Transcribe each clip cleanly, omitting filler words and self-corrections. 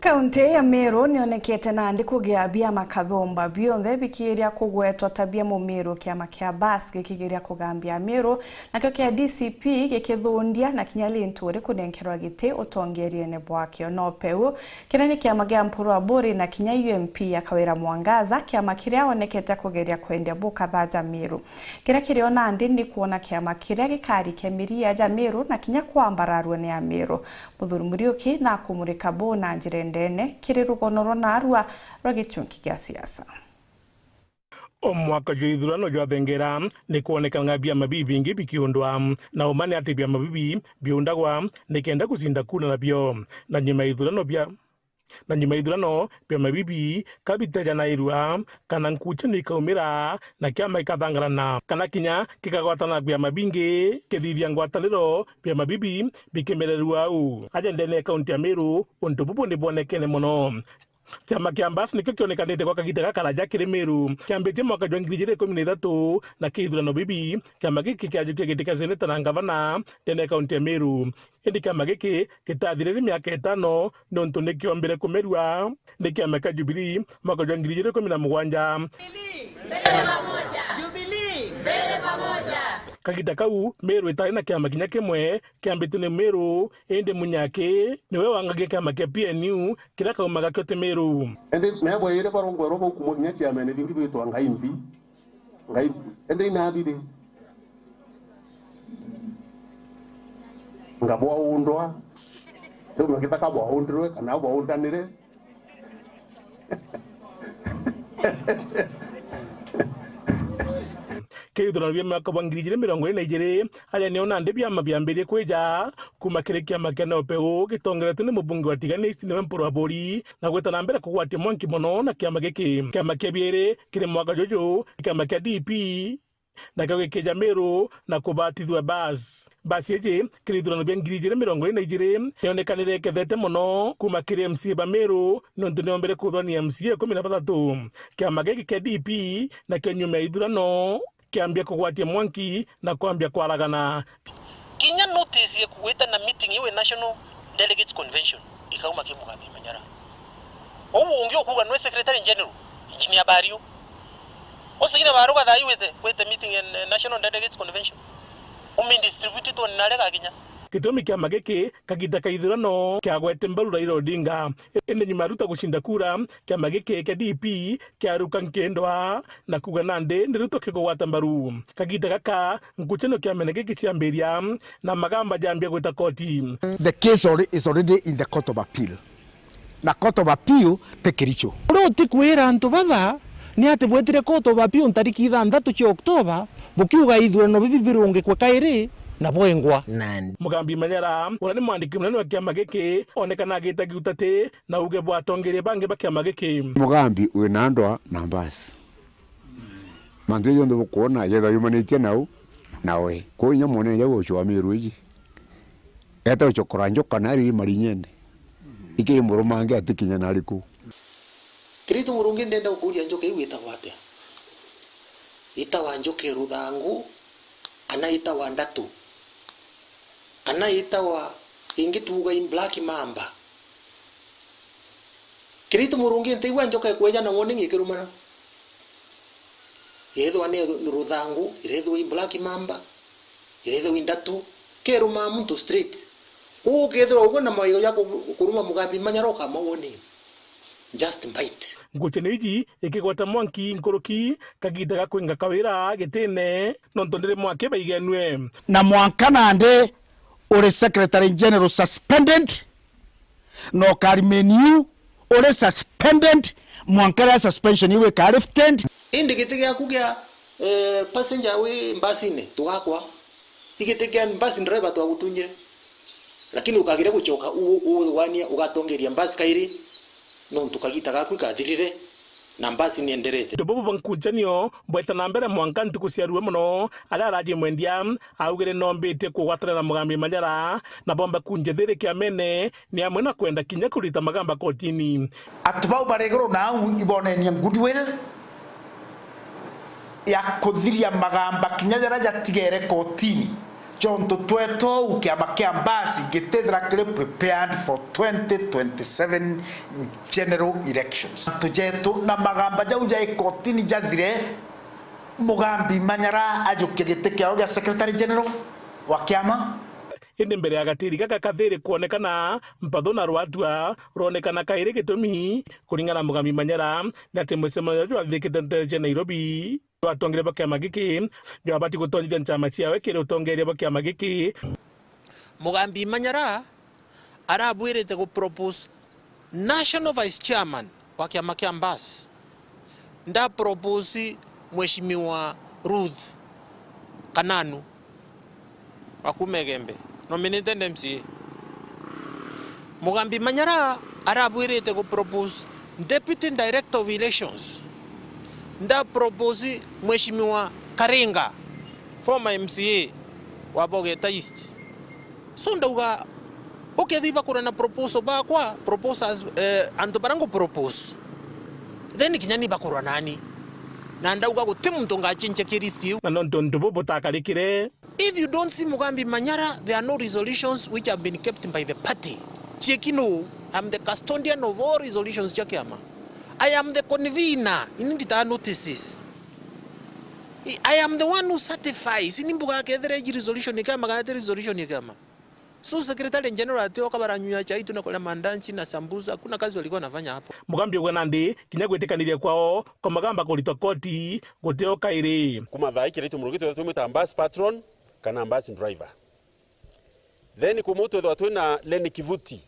Kaunti ya Meru nionekete nandi kugia biama kathomba bionthe bikiria kugwetwa tabia mu Meru kiama kia BAS gikigeria kugambia Meru nakio kia DCP gikithundia na kinyali nturi kunenkerwa giti utongerie ne bwakio no peu kinani kiama gia mpuru abori na kinya UMP ya Kawira Mwangaza kiama kiria onekete kugeria kwendia buka thaja Meru kira kirio nandi ni kuona kiama kiria gikari kemiria ja Meru na kinya kwambararuo ne ya Meru Muthuri Muriuki na kumurika bona njire ndene kiri rugono na arua rwagicunki gia siasa. Omwaka joithurano jwathengera ni kuonekana biama bibingi bikiundwa na umane ati biama bibi biundagwa nikenda kuzinda kuna nabyo na nyuma ithurano biama bibi kabiteja na irua kana nkuche ni kaumira na kiama ikathangarana kana kinya kikagwatana biama bingi kithithia ngwataniro biama bibi bikimererua au ajendene kaunti ya Meru untu bubu ni bonekene muno. Kiama kia BAS nikio kionekanite kwa kahinda gakaraja kiri Meru kiambitie mwaka wa 2013 na kithurano bibi kiama giki kiajukia giti kia seneta na ngavana ndene kaunti ya Meru indi kiama giki gitathirire miaka 5 nontu nikiombire kumerua ni kiama kia Jubilee mwaka wa 2017 Jubilee mbele pamoja. Kahinda kau Meru itari na kiama kinya kimwe kiambitie ni Meru indi Munyaki niwe wangagia kiama kia PNU kira kaumaga kiote Meru ende mebo yire barongo robo kumunya kiama ne bingi bitwa ngaimbi ende ina bide ngabwa undwa ndio ngitaka bwa undwe kana bwa undanire Kithurano bia mwaka wa 2022 aya ni ona ndi biama biambirie kwija kuma kiri kiama kia NOPEU gitongeretwo ni mubunge wa Tiganisi niwe mpuru abori na gweta na mbere kugwatia mwanki muno na kiama giki kiama kia biere kiri mwaka jojo kiama kia DP na kau gikija Meru na kubatithwa BAS yeje kiri ithurano bia 2022 nionekanire kethete muno kuma kiri MC ba Meru nontu niombere kuthwania MC 13 kiama giki kia DP na kio nyuma ithurano kiambia kugwatia mwanki na kuambia kwaragana kinya notice ya kuweta na meeting iwe National Delegates Convention ikauma Mugambi Manyara ungio kuga no Secretary General Engineer Bario osigina baruga tha iwete meeting in National Delegates Convention distributed to narega kinya Gitumi kiama giki kaginda ka ithurano kiagwete mbaru Raila Odinga indi nyuma ruta gushinda kura kiama giki kia DP kiaruka nkendwa na kuga nandi ndiruto kigwata mbaru kaginda gaka nkucheno kiamene giki ciambiria na magamba jambia gwita koti. The case is already in the Court of Appeal. Na Court of Appeal tekericho roti kwira antu batha ni ati bwetire Court of Appeal tariki 6 cia Oktoba bukiuga ithurano bibi birungi kwa kairi na bwengwa Nandi Mugambi Manyara ura ni mwandiki munene wa kiama giki onekana agitagia utate na uge bwatongerie bangi ba kiama giki Mugambi wina ndwa na BAS mantu yondo bukuona yetha yumanite nau nawe ko nya mone ya gocho wa Meru iji eta chokora njoka nari marinyende ike murumange atikinya nariku Kirito murungi ndenda ukuria njoka iwita gwate itawa njoke ruthangu ana itawa ndatu ana itawa ingituga in black mamba Kirito murungi ntewa njoka kweja na warning ikirumana yetho ane ruthangu iretho in black mamba iretho indatu keruma muntu street ukethro ubona mayo yako kuruma Mugambi Manyara kama warning just bite ngucheniji ikigwata mwanki nkoroki kaginda gakwenga Kawira gitine nontondire mwake baigenwe na mwankanande ore Secretary General suspended no karimeniu ore suspended mwankara suspension iwe ka lifted indi gitigia kugia passenger we mbasine tugakwa igitigia mbasi driver twagutunyire lakini ukagire guchoka uwania ugatongeria mbasi kairi no tukagita gaku ikathirire na mbasi ni enderete Dobo bankuchanio bweta na mbere mwanka ntukuciaruwe muno ala araje mwendia augire nombete kugwatana na Mugambi Manyara na bomba kunjethire kiamene ni amwe na kwenda kinya kurita magamba kotini atubau baregoro na ibonenia goodwill ya kuthiria magamba kinya jara jatigere kotini chonto tweto ukiama kiambasi getethra kile prepared for 2027 general elections tujetu na magamba jau ja ikotini jathire Mugambi Manyara ajukia gite kiao gia secretary general wa kiama indi mbere ya gatiri gaka kathiri kuonekana mpatho na rwatua ruonekana kairi gitumi kuringana Mugambi Manyara nati mucemano jwa thikite Nairobi atongere bakiama giki ndio abati gutonyithia nchama ciawe kiri utongeria bakiama giki. Mugambi Manyara arabwirite go propose national vice chairman wa kiama kia Mbas nda propose Mheshimiwa Ruth Kananu Wakumegembe nominated MCA. Mugambi Manyara arabwirite go propose deputy director of elections nda propose Mheshimiwa Karenga former MCA wa Bogeta East. So ndauga ukethiba kurana proposal bakwa proposals andu barango propose then kinyani bakurwa nani na ndauga guti muntu ngachinche kiristi na nonto bobo takarikire. If you don't see Mugambi Manyara, there are no resolutions which have been kept by the party. Chekino, I'm the custodian of all resolutions chakiama. I am the convener in the notices. I am the one who certifies in Imbuga resolution nikama ganate resolution nikama. So secretary general atio kabaranyuya chai tunakola mandanchi na sambuza kuna kazi walikuwa wanafanya hapo. Mugambi Gwanandi kinya gwetekaniria kwao kwa magamba kulitwa koti guteo kairi. Kuma thaiki ritu murugito tumita Mbas patron kana Mbas driver. Then kumutu twina Leni Kivuti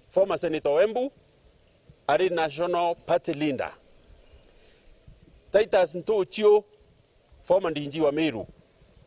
former senator Embu ari national party leader. Titus Ntochio former ndinji wa Meru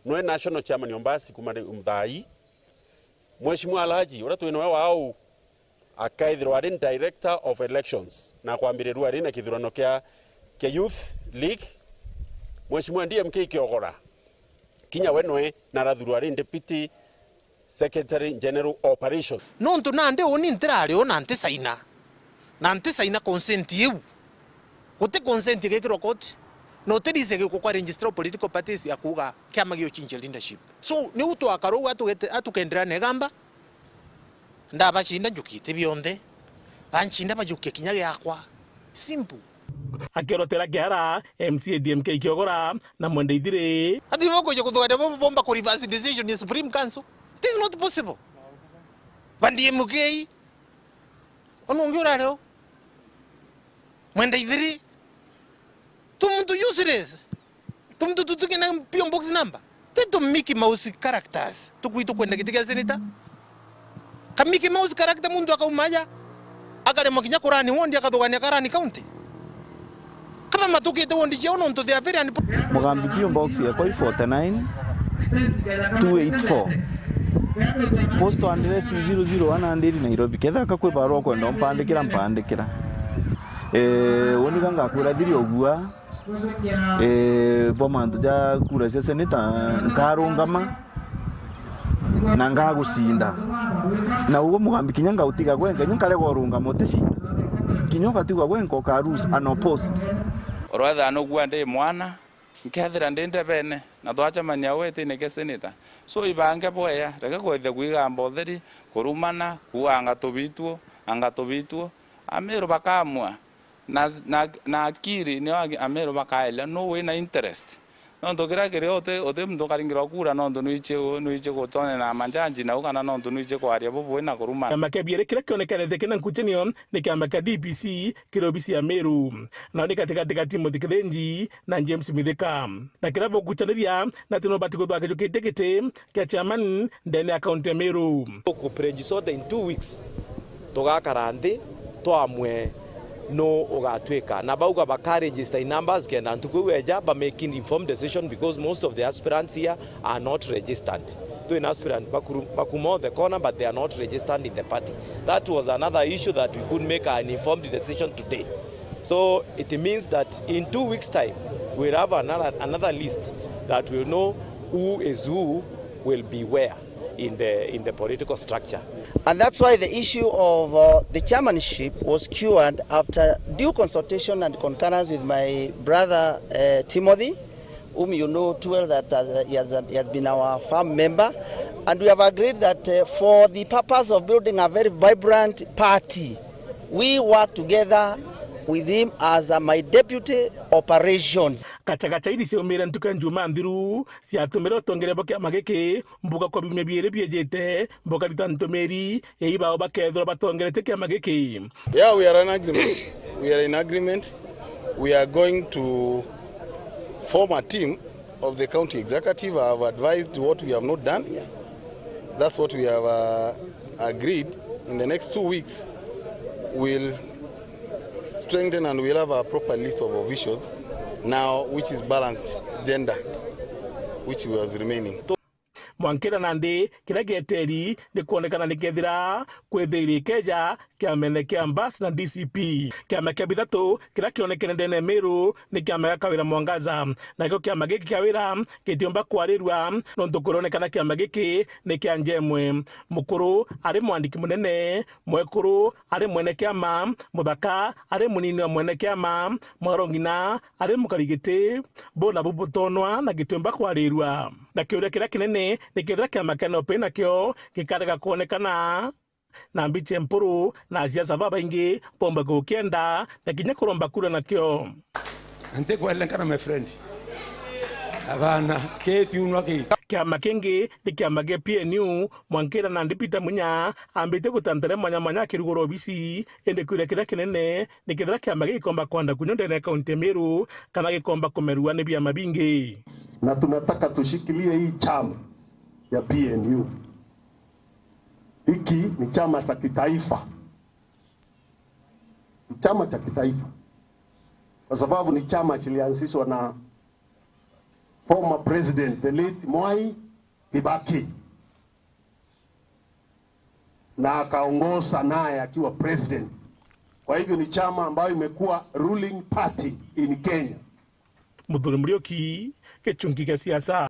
no national chairman wa Mbas kuma mthai. Mheshimiwa Alhaji ura twina wao akaithirwa ari director of elections na kwambirerwa ari na kithurano kia youth league. Mheshimiwa DMK Kiogora kinya wenwe na rathurwa ari deputy secretary general operation nonto nande oni ntirari ona ntisaina na ntisaina consent yu guti consent gekiro court no tirise ge kwa register political parties ya kuga kiama gyo change leadership. So ni utu akaru atukendera negamba ndaba chinda njukite bionde banchinda bajuke kinya yakwa simple akirotera kiara MCA DMK Kiogora na Mwendeithire ati boko je kuthwada bomba ko reverse decision ya Supreme Council. It is not possible. Bandi MK onongiora leo Mwendeithire tum to useless tum to tukina pion box number teto Mickey Mouse characters tukuito kwenda kitiga senator ka Mickey Mouse character mundu akaumaja akale makinya Qurani wondi akathogania Karani county kama matukite wondi je ono to the very Mugambi pion box ya koi 49 284 posto andire 001 andiri Nairobi ketha kakwe barua kwenda mpandikira woni ganga kura thiri ogua bomantu ja kura cia seneta nkarungama na ngagucinda na ugo Mugambi kinyanga utiga gwenga nyinkare gorunga moticinda kinyoka tigwa gwenko karus unopposed orotha no gwande mwana nkethira ndinde bene na twacha manya wete ne keseneta so ibange boya reka kwethe kwigamba otheri kurumana kuanga tobituo amero bakamwa na akiri ni amero bakaela no we na interest nondo kirakire ote mndo karingira kura nondo nuiche gotone na manjanji na ukana nondo nuiche kwaria bobo na kuruma kama kabiere kira kionekana thekena nkuchenio ni kama ka DPC kirobisi ya Meru na ni katika Timothy Kithenji na James Mithika na kirabo kuchaniria na tino batiko thwa kete kia chairman ndene account ya Meru ku register in 2 weeks togakarande twamwe no ogatweka na bauga baka register in numbers kenda ntukuweja ba making informed decision because most of the aspirants here are not registered to an aspirant bakumo the corner but they are not registered in the party. That was another issue that we could make an informed decision today. So it means that in 2 weeks time we'll have another list that will know who is who will be where in the political structure. And that's why the issue of the chairmanship was cured after due consultation and concurrence with my brother Timothy. whom you know too well that he has been our farm member, and we have agreed that for the purpose of building a very vibrant party, we work together with him as my deputy operations. Kacha iri cio mira ntuka njuma ndhiru cia tumira tongere boke mageke mbuga kwa bimwe biere biejete mbuga ritantomeri eiba bakethro batongerete ke mageke. Yeah, we are in agreement. We are in agreement. We are going to form a team of the county executive. I have advised what we have not done. That's what we have agreed. In the next 2 weeks, we'll strengthen and we'll have a proper list of officials now, which is balanced gender, which was remaining. Mwankira nandi kira geteri ni kuonekana ni kethira kwethiri keja kia mene kia mbas na DCP kia mekia bithatu kira kionekene ndene Meru ni kia mega kawira Mwangaza na kio kia magiki kawira kitiomba kwarirwa nontu kuronekana kia magiki ni kia Njemwe. Mukuru ari mwandiki munene, Mwekuru ari mwene kiama, Muthaka ari munini wa mwene kiama, Mwarongina ari mukarigiti bona bubutonwa na kitiomba kwarirwa na kiuria kira kinene ni kethira kia makena opena kio kikarega kuonekana na mbiche mpuru na siasa baba ingi pomba kukienda na kinya kuromba kura na kio ante kwa lenkana my friend abana keti unwaki kia makengi ni kia mage PNU Mwankira na Ndipita Munya ambite kutantere mwanya kirugoro bisi ende kure kira kinene ni kethira kia mage ikomba kwanda kunyonde na kaunti Meru kana ikomba komerua ni bia mabingi na tunataka tushikilie hii chama ya PNU. Hiki ni chama cha kitaifa. Ni chama cha kitaifa. Kwa sababu ni chama kilianzishwa na former president the late Mwai Kibaki. Na akaongoza naye akiwa president. Kwa hivyo ni chama ambayo imekuwa ruling party in Kenya. Muthuri Murioki, Kechungi kia siasa.